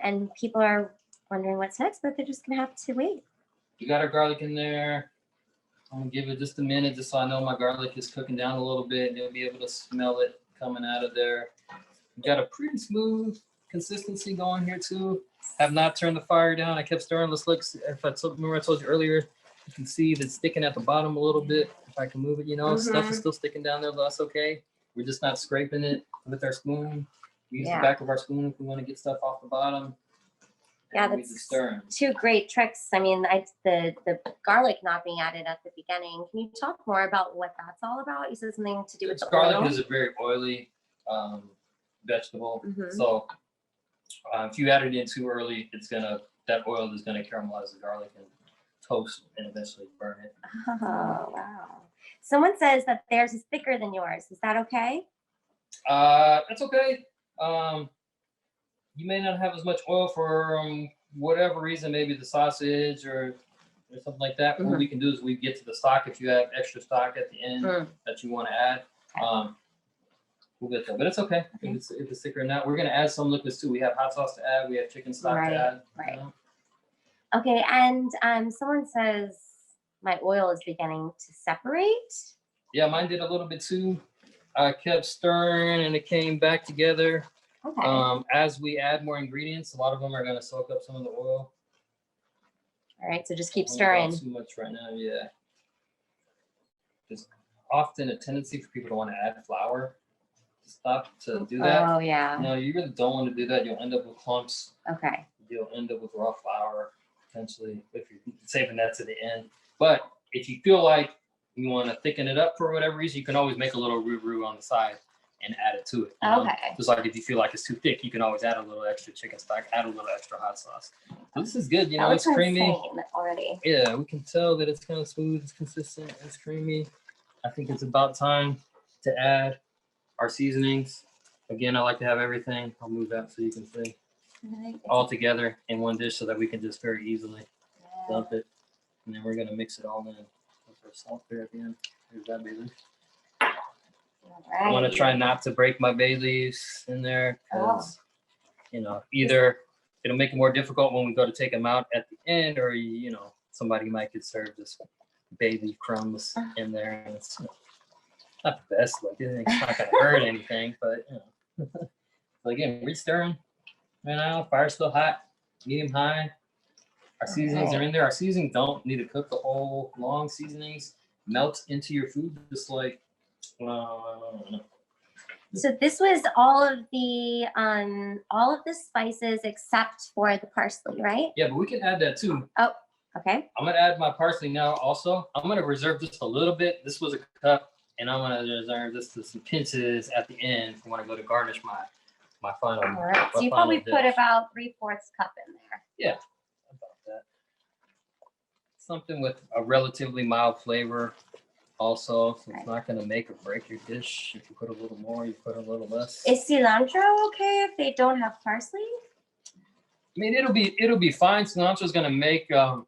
And people are wondering what's next, but they're just gonna have to wait. We got our garlic in there. I'm gonna give it just a minute, just so I know my garlic is cooking down a little bit. You'll be able to smell it coming out of there. We got a pretty smooth consistency going here too. Have not turned the fire down. I kept stirring. Let's look. Remember I told you earlier, you can see that it's sticking at the bottom a little bit. If I can move it, stuff is still sticking down there, but that's okay. We're just not scraping it with our spoon. We use the back of our spoon if we want to get stuff off the bottom. Yeah, that's two great tricks. I mean, the garlic not being added at the beginning. Can you talk more about what that's all about? You said something to do with the garlic oil. Is a very oily vegetable. So if you add it in too early, that oil is gonna caramelize the garlic and toast and eventually burn it. Oh wow! Someone says that theirs is thicker than yours. Is that okay? That's okay. You may not have as much oil for whatever reason, maybe the sausage or something like that. What we can do is we get to the stock. If you have extra stock at the end that you want to add, we'll get that. But it's okay if it's thicker than that. We're gonna add some liquids too. We have hot sauce to add. We have chicken stock to add. Right. You know? Okay, and someone says my oil is beginning to separate. Yeah, mine did a little bit too. I kept stirring and it came back together. Okay. As we add more ingredients, a lot of them are gonna soak up some of the oil. All right, so just keep stirring. Too much right now, yeah. There's often a tendency for people to want to add flour to stop to do that. Oh yeah. No, you really don't want to do that. You'll end up with clumps. Okay. You'll end up with raw flour potentially if you're saving that to the end. But if you feel like you want to thicken it up for whatever reason, you can always make a little roux on the side and add it to it. Okay. Just like if you feel like it's too thick, you can always add a little extra chicken stock, add a little extra hot sauce. So this is good, That it's creamy already. Yeah, we can tell that it's kind of smooth, it's consistent, it's creamy. I think it's about time to add our seasonings. Again, I like to have everything. I'll move that so you can see all together in one dish so that we can just very easily dump it. And then we're gonna mix it all in with our salt there at the end. Here's that bay leaf. Right. I'm gonna try not to break my bay leaves in there because either it'll make it more difficult when we go to take them out at the end, or somebody might get served just bay leaf crumbs in there, and it's not the best. Like it's not gonna hurt anything, but So again, we're stirring right now. Fire's still hot, medium high. Our seasonings are in there. Our seasonings don't need to cook the whole long. Seasonings melt into your food just like. So this was all of the spices except for the parsley, right? Yeah, but we can add that too. Oh, okay. I'm gonna add my parsley now. Also, I'm gonna reserve just a little bit. This was a cup, and I'm gonna reserve this to some pinches at the end when I go to garnish my final. All right. So you probably put about 3/4 cup in there. Yeah, about that. Something with a relatively mild flavor. Also, so it's not going to make or break your dish. If you put a little more, you put a little less. Is cilantro okay if they don't have parsley? I mean, it'll be fine. Cilantro is going to make the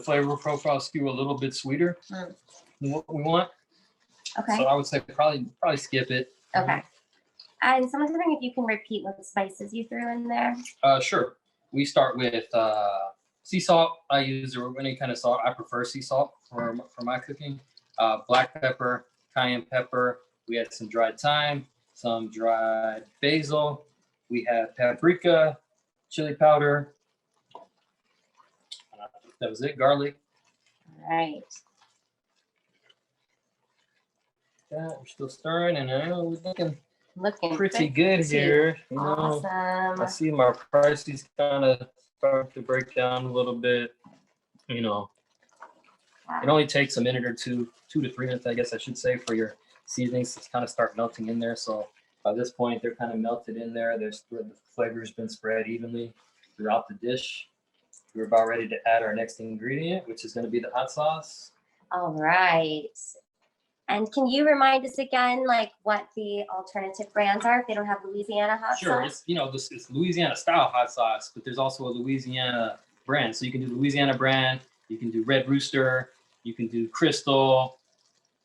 flavor profile skew a little bit sweeter than what we want. Okay. So I would say probably skip it. Okay. And someone's wondering if you can repeat what spices you threw in there. Sure. We start with sea salt. I use any kind of salt. I prefer sea salt for my cooking. Black pepper, cayenne pepper. We had some dried thyme, some dried basil. We have paprika, chili powder. That was it. Garlic. All right. Yeah, we're still stirring, and we're looking pretty good too. here. Awesome. I see my prices kind of start to break down a little bit. Wow. It only takes a minute or 2 to 3 minutes, I guess I should say, for your seasonings to kind of start melting in there. So by this point, they're kind of melted in there. The flavor's been spread evenly throughout the dish. We're about ready to add our next ingredient, which is going to be the hot sauce. All right. And can you remind us again, like what the alternative brands are if they don't have Louisiana hot sauce? Sure, it's Louisiana style hot sauce, but there's also a Louisiana brand. So you can do Louisiana brand, you can do Red Rooster, you can do Crystal.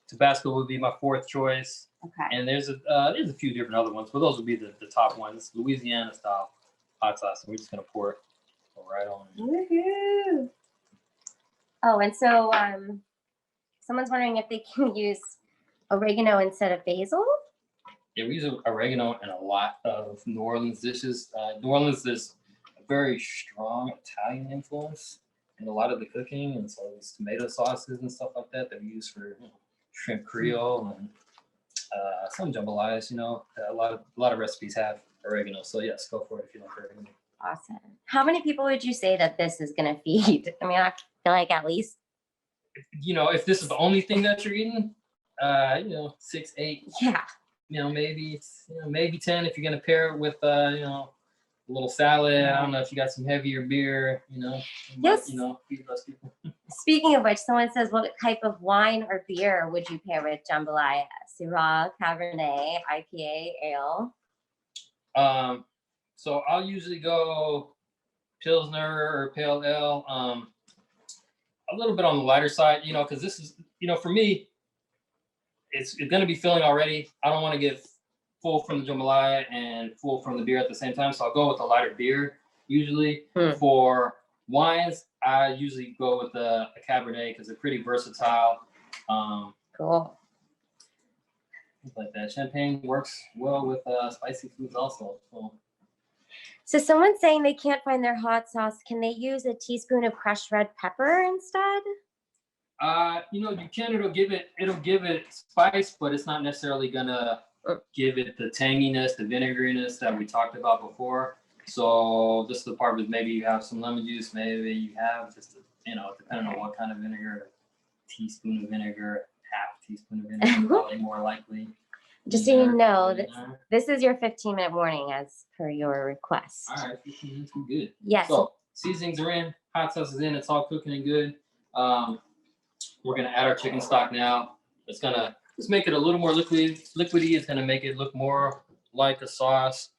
Tabasco would be my 4th choice. Okay. And there's a few different other ones, but those would be the top ones. Louisiana style hot sauce. And we're just gonna pour it right on. Woohoo! Oh, and so someone's wondering if they can use oregano instead of basil. Yeah, we use oregano in a lot of New Orleans dishes. New Orleans is a very strong Italian influence in a lot of the cooking, and so these tomato sauces and stuff like that we use for shrimp Creole and some jambalayas. A lot of recipes have oregano. So yes, go for it if you like oregano. Awesome. How many people would you say that this is going to feed? I mean, I feel like at least. If this is the only thing that you're eating, 6, 8. Yeah. Maybe 10 if you're gonna pair it with a little salad. I don't know if you got some heavier beer. Yes. Feed less people. Speaking of which, someone says, what type of wine or beer would you pair with jambalaya? Syrah, Cabernet, IPA, ale. So I'll usually go Pilsner or Pale Ale. A little bit on the lighter side, because this is, for me, it's going to be filling already. I don't want to get full from the jambalaya and full from the beer at the same time. So I'll go with a lighter beer usually. For wines, I usually go with a Cabernet because they're pretty versatile. Cool. Like that. Champagne works well with spicy foods also. So someone's saying they can't find their hot sauce. Can they use a teaspoon of crushed red pepper instead? You can. It'll give it spice, but it's not necessarily gonna give it the tanginess, the vinegariness that we talked about before. So this is the part with maybe you have some lemon juice, maybe you have just depending on what kind of vinegar, a teaspoon of vinegar, half teaspoon of vinegar, probably more likely. Just so you know, this is your 15-minute warning as per your request. All right, 15 minutes, we're good. Yes. So seasonings are in, hot sauce is in, it's all cooking and good. We're gonna add our chicken stock now. It's gonna just make it a little more liquidy. It's gonna make it look more like a sauce.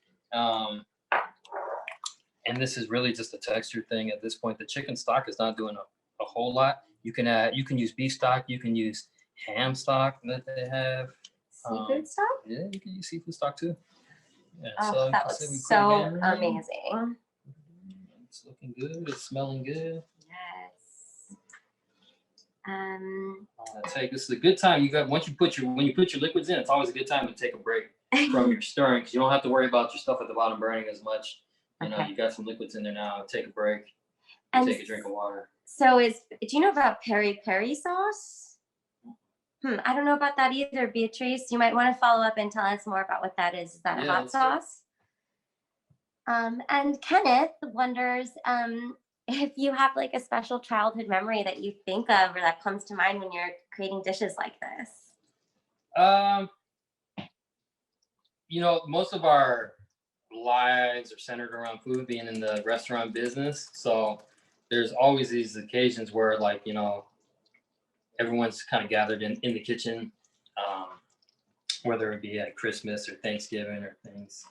And this is really just a texture thing at this point. The chicken stock is not doing a whole lot. You can use beef stock, you can use ham stock that they have. Seafood stock? Yeah, you can use seafood stock too. Yeah, oh, that looks so amazing. It's looking good. It's smelling good. Yes. I tell you, this is a good time. When you put your liquids in, it's always a good time to take a break from your stirring because you don't have to worry about your stuff at the bottom burning as much. You got some liquids in there now. Take a break. And take a drink of water. So do you know about peri peri sauce? I don't know about that either, Beatrice. You might want to follow up and tell us more about what that is. Is that a hot sauce? And Kenneth wonders if you have like a special childhood memory that you think of or that comes to mind when you're creating dishes like this. Most of our lives are centered around food, being in the restaurant business. So there's always these occasions where everyone's kind of gathered in the kitchen, whether it be at Christmas or Thanksgiving or things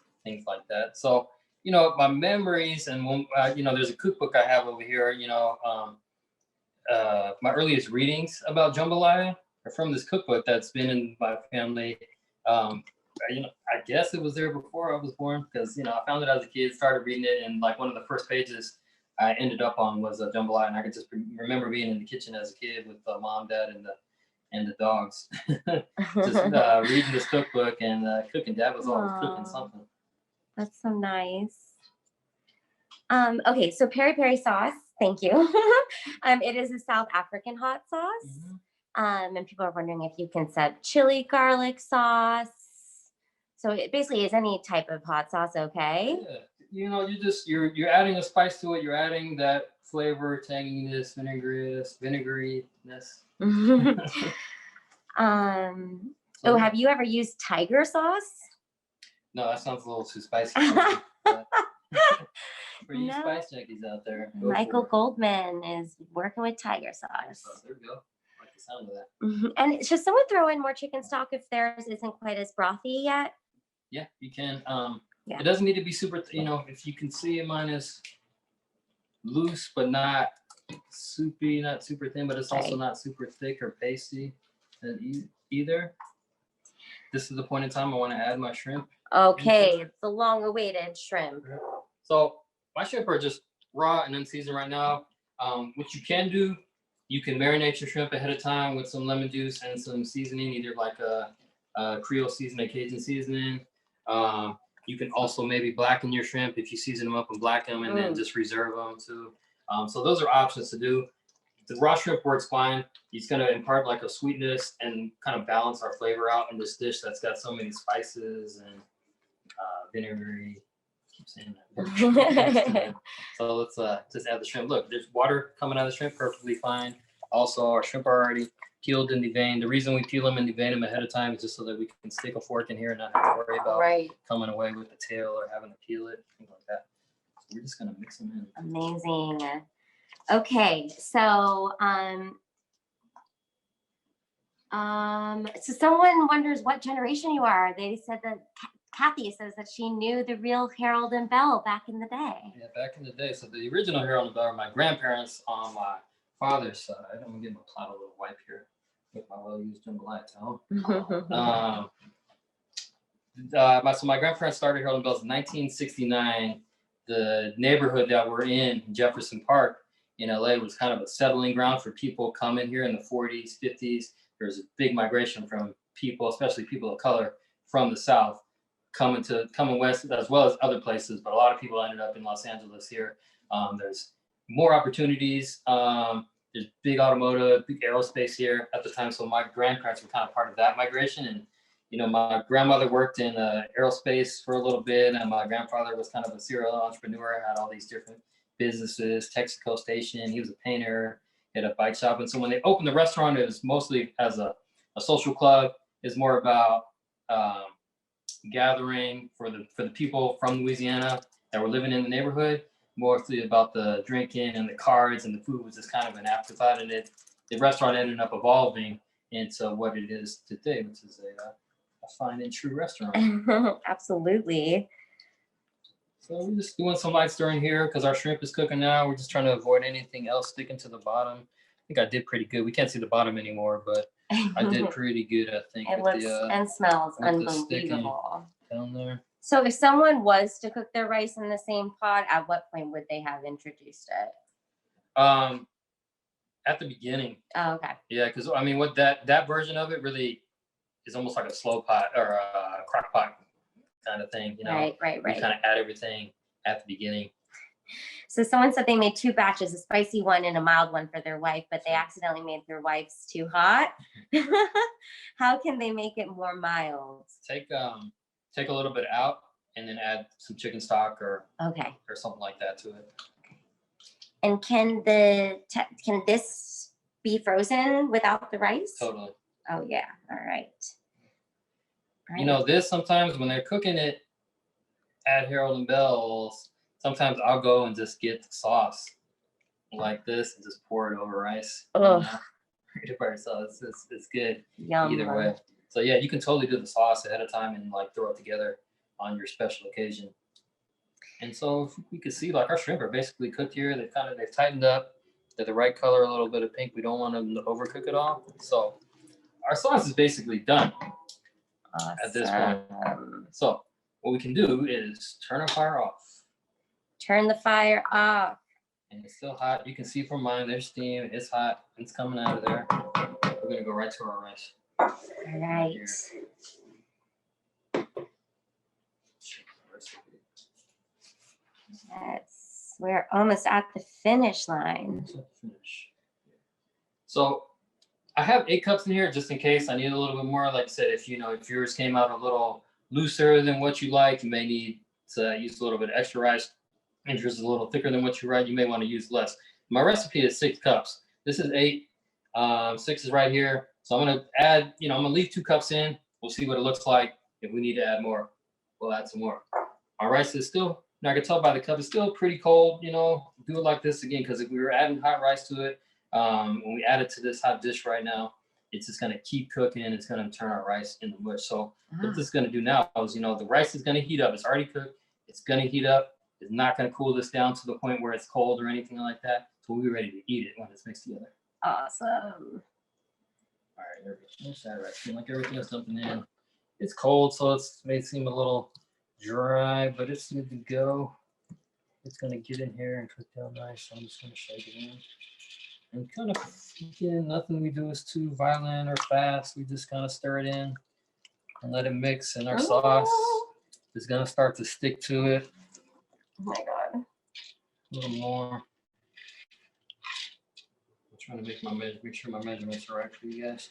like that. So, my memories and when, there's a cookbook I have over here, my earliest readings about jambalaya are from this cookbook that's been in my family. I guess it was there before I was born because, I found it as a kid, started reading it, and like one of the first pages I ended up on was a jambalaya, and I could just remember being in the kitchen as a kid with mom, dad, and the dogs, just reading this cookbook and cooking. Dad was always cooking something. That's so nice. Okay, so peri peri sauce. Thank you. It is a South African hot sauce. And people are wondering if you can set chili garlic sauce. So it basically is any type of hot sauce, okay? Yeah. You're adding a spice to it. You're adding that flavor, tanginess, vinegary-ness. Have you ever used tiger sauce? No, that sounds a little too spicy. For you spice junkies out there. Michael Goldman is working with tiger sauce. There we go. I like the sound of that. And should someone throw in more chicken stock if theirs isn't quite as brothy yet? Yeah, you can. It doesn't need to be super, if you can see mine is loose, but not soupy, not super thin, but it's also not super thick or pasty either. This is the point in time I want to add my shrimp. Okay, it's the long-awaited shrimp. So my shrimp are just raw and unseasoned right now. What you can do, you can marinate your shrimp ahead of time with some lemon juice and some seasoning, either like a Creole seasoning, Cajun seasoning. You can also maybe blacken your shrimp if you season them up and blacken them and then just reserve them too. So those are options to do. The raw shrimp works fine. It's going to impart like a sweetness and kind of balance our flavor out in this dish that's got so many spices and vinegary. I keep saying that. So let's just add the shrimp. Look, there's water coming out of the shrimp, perfectly fine. Also, our shrimp are already peeled and deveined. The reason we peel them and devein them ahead of time is just so that we can stick a fork in here and not have to worry about coming away with the tail or having to peel it, things like that. So we're just gonna mix them in. Amazing. Okay, so so someone wonders what generation you are. They said that Kathy says that she knew the real Harold and Belle back in the day. Yeah, back in the day. So the original Harold and Belle are my grandparents on my father's side. I'm gonna give my plot a little wipe here. If I will use jambalaya towel. So my grandparents started Harold Bell's in 1969. The neighborhood that we're in, Jefferson Park in LA, was kind of a settling ground for people coming here in the 40s, 50s. There was a big migration from people, especially people of color, from the South, coming west, as well as other places. But a lot of people ended up in Los Angeles here. There's more opportunities. There's big automotive, big aerospace here at the time. So my grandparents were kind of part of that migration. And my grandmother worked in aerospace for a little bit, and my grandfather was kind of a serial entrepreneur, had all these different businesses, Texaco Station. He was a painter, had a bike shop. And so when they opened the restaurant, it was mostly as a social club. It's more about gathering for the people from Louisiana that were living in the neighborhood, mostly about the drinking and the cards, and the food was just kind of an afterthought. And the restaurant ended up evolving into what it is today, which is a fine and true restaurant. Absolutely. So we're just doing some light stirring here because our shrimp is cooking now. We're just trying to avoid anything else sticking to the bottom. I think I did pretty good. We can't see the bottom anymore, but I did pretty good, I think. It looks and smells unbelievable down there. So if someone was to cook their rice in the same pot, at what point would they have introduced it? At the beginning. Oh, okay. Yeah, because I mean, what that version of it really is almost like a slow pot or a crock pot kind of thing, Right. You kind of add everything at the beginning. So someone said they made 2 batches, a spicy one and a mild one for their wife, but they accidentally made their wife's too hot. How can they make it more mild? Take a little bit out and then add some chicken stock or something like that to it. And can this be frozen without the rice? Totally. Oh yeah. All right. This sometimes when they're cooking it at Harold and Belle's, sometimes I'll go and just get the sauce like this and just pour it over rice. So it's good. Yum. Either way. So yeah, you can totally do the sauce ahead of time and like throw it together on your special occasion. And so we could see like our shrimp are basically cooked here. They've tightened up. They're the right color, a little bit of pink. We don't want them to overcook it all. So our sauce is basically done at this point. So what we can do is turn our fire off. Turn the fire off. And it's still hot. You can see from mine, there's steam. It's hot. It's coming out of there. We're going to go right to our rice. All right. Yes, we're almost at the finish line. So I have 8 cups in here just in case I need a little bit more. Like I said, if yours came out a little looser than what you like, you may need to use a little bit of extra rice. If yours is a little thicker than what you like, you may want to use less. My recipe is 6 cups. This is 8. 6 is right here. So I'm going to add, I'm going to leave 2 cups in. We'll see what it looks like. If we need to add more, we'll add some more. Our rice is still, I can tell by the cup, it's still pretty cold. Do it like this again, because if we were adding hot rice to it, when we add it to this hot dish right now, it's just going to keep cooking. It's going to turn our rice into mush. So what this is going to do now is, the rice is going to heat up. It's already cooked. It's going to heat up. It's not going to cool this down to the point where it's cold or anything like that. So we'll be ready to eat it when it's mixed together. Awesome. All right, there we go. That right. Feel like everything is dumping in. It's cold, so it may seem a little dry, but it's good to go. It's going to get in here and cook down nice. So I'm just going to shake it in. And kind of, again, nothing we do is too violent or fast. We just kind of stir it in and let it mix. And our sauce is going to start to stick to it. Oh my God. A little more. I'm trying to make sure my measurements are right for you guys.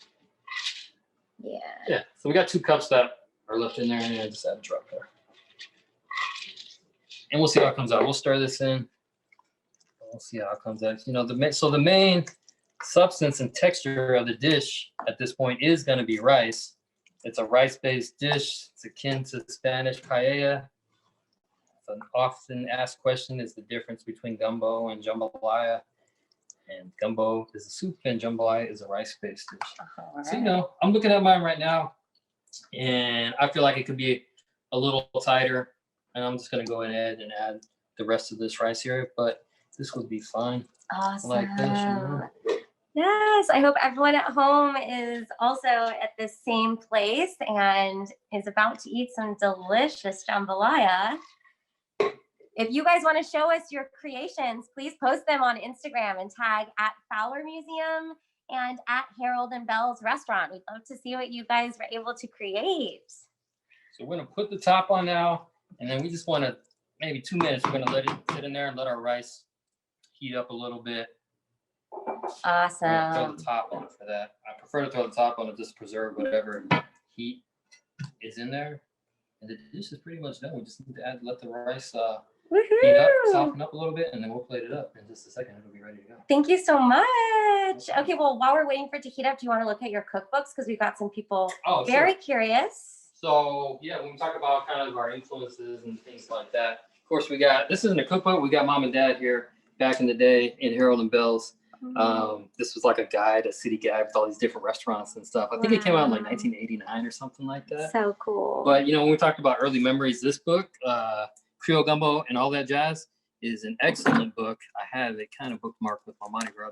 Yeah. So we got 2 cups that are left in there, and I just add a drop there. And we'll see how it comes out. We'll stir this in. We'll see how it comes out. So the main substance and texture of the dish at this point is going to be rice. It's a rice-based dish. It's akin to Spanish paella. An often asked question is the difference between gumbo and jambalaya. And gumbo is a soup and jambalaya is a rice-based dish. Right. So, I'm looking at mine right now and I feel like it could be a little tighter. And I'm just going to go ahead and add the rest of this rice here, but this would be fine. Awesome. Like this. Yes, I hope everyone at home is also at the same place and is about to eat some delicious jambalaya. If you guys want to show us your creations, please post them on Instagram and tag at Fowler Museum and at Harold and Belle's restaurant. We'd love to see what you guys were able to create. So we're gonna put the top on now, and then we just want to, maybe 2 minutes, we're gonna let it sit in there and let our rice heat up a little bit. Awesome. Throw the top on for that. I prefer to throw the top on to just preserve whatever heat is in there. And the dish is pretty much done. We just need to let the rice heat up, soften up a little bit, and then we'll plate it up in just a second. It'll be ready to go. Thank you so much. Okay, well, while we're waiting for it to heat up, do you want to look at your cookbooks? Because we've got some people very curious. So yeah, when we talk about kind of our influences and things like that, of course this isn't a cookbook. We got Mom and Dad here back in the day in Harold and Belle's. This was like a guide, a city guide with all these different restaurants and stuff. I think it came out in like 1989 or something like that. So cool. But when we talked about early memories, this book, Creole Gumbo and all that jazz, is an excellent book. I have it kind of bookmarked with my Mardi Gras.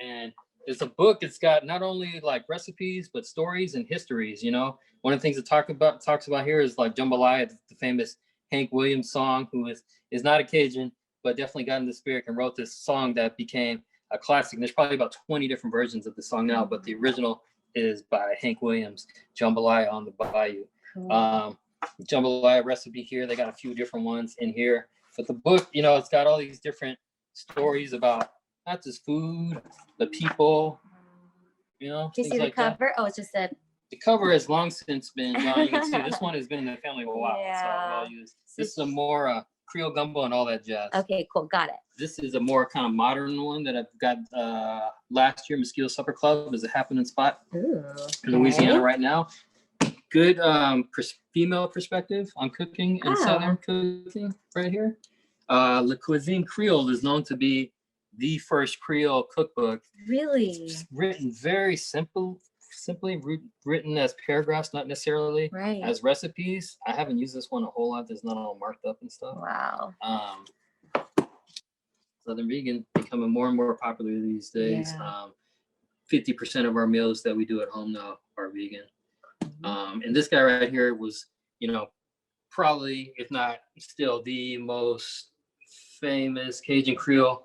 And it's a book. It's got not only like recipes but stories and histories. One of the things it talks about here is like Jambalaya, the famous Hank Williams song, who is not a Cajun, but definitely got in the spirit and wrote this song that became a classic. There's probably about 20 different versions of the song now, but the original is by Hank Williams, Jambalaya on the Bayou. Cool. Jambalaya recipe here. They got a few different ones in here. But the book, it's got all these different stories about not just food, but people, Do you see the cover? Oh, it's just a... The cover has long since been gone. You can see this one has been in the family a while. Yeah. So well used. This is a more Creole Gumbo and all that jazz. Okay, cool. Got it. This is a more kind of modern one that I've got last year. Mosquito Supper Club is a happening spot in Louisiana right now. Good female perspective on cooking and Southern cooking right here. La Cuisine Creole is known to be the first Creole cookbook. Really? Written very simply written as paragraphs, not necessarily as recipes. I haven't used this one a whole lot. There's not all marked up and stuff. Wow. Southern vegan becoming more and more popular these days. 50% of our meals that we do at home now are vegan. And this guy right here was, probably, if not still, the most famous Cajun Creole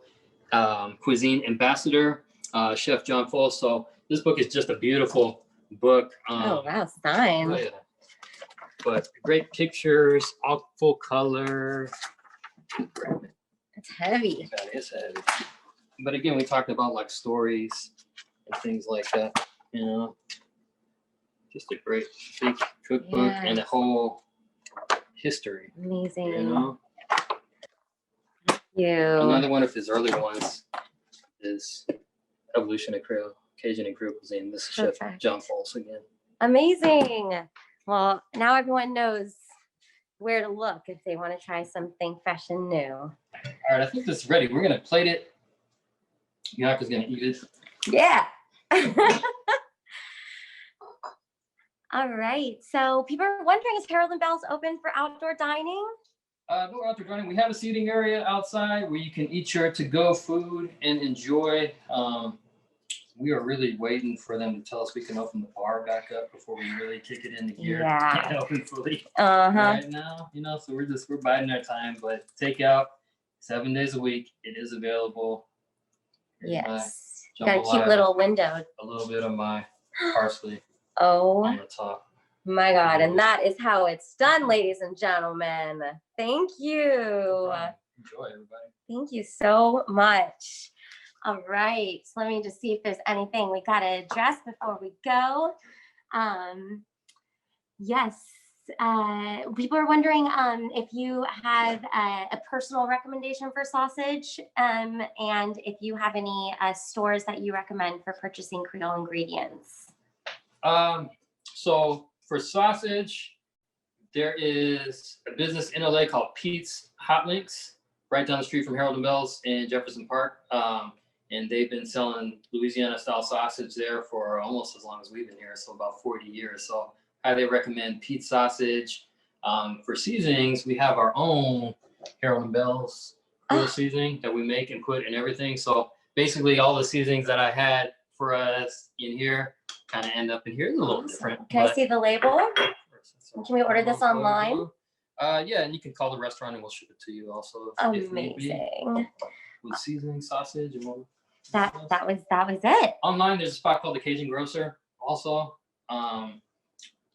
cuisine ambassador, Chef John Fole. So this book is just a beautiful book. Oh, wow, Thyme. But great pictures, all full color. It's heavy. That is heavy. But again, we talked about like stories and things like that. Just a great big cookbook and a whole history. Amazing. Thank you. Another one of his early ones is Evolution of Cajun and Creole Cuisine. This is Chef John Fole again. Amazing. Well, now everyone knows where to look if they want to try something fresh and new. All right, I think this is ready. We're gonna plate it. Bianca's gonna eat it. Yeah. All right. So people are wondering, is Harold and Belle's open for outdoor dining? No outdoor dining. We have a seating area outside where you can eat your to-go food and enjoy. We are really waiting for them to tell us we can open the bar back up before we really kick it into gear. Yeah. Can't open fully right now, so we're biding our time. But takeout 7 days a week. It is available. Here's yes. Got a cute little window. A little bit of my parsley. Oh on the top. My God. And that is how it's done, ladies and gentlemen. Thank you. Enjoy, everybody. Thank you so much. All right. So let me just see if there's anything we got to address before we go. Yes. People are wondering if you have a personal recommendation for sausage and if you have any stores that you recommend for purchasing Creole ingredients. So for sausage, there is a business in LA called Pete's Hot Links right down the street from Harold and Belle's in Jefferson Park. And they've been selling Louisiana style sausage there for almost as long as we've been here. So about 40 years. So highly recommend Pete's sausage. For seasonings, we have our own Harold and Belle's Creole seasoning that we make and put in everything. So basically all the seasonings that I had for us in here kind of end up in here. It's a little different. Can I see the label? Can we order this online? Yeah, and you can call the restaurant and we'll ship it to you also. If need be. Amazing. With seasoning, sausage, and more. That was it. Online, there's a spot called the Cajun Grocer. Also,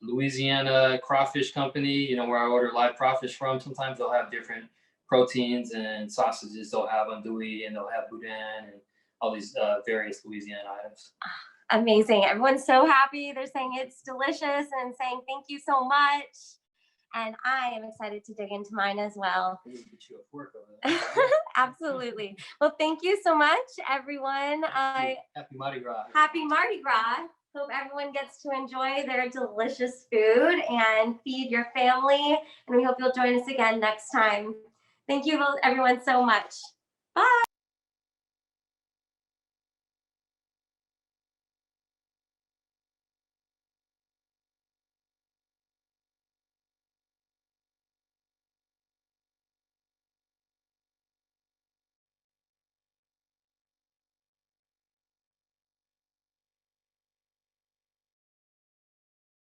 Louisiana Crawfish Company. You know where I order live crawfish from. Sometimes they'll have different proteins and sausages. They'll have andouille and they'll have boudin and all these various Louisiana items. Amazing. Everyone's so happy. They're saying it's delicious and saying thank you so much. And I am excited to dig into mine as well. Absolutely. Well, thank you so much, everyone. Happy Mardi Gras. Happy Mardi Gras. Hope everyone gets to enjoy their delicious food and feed your family. And we hope you'll join us again next time. Thank you, everyone, so much. Bye.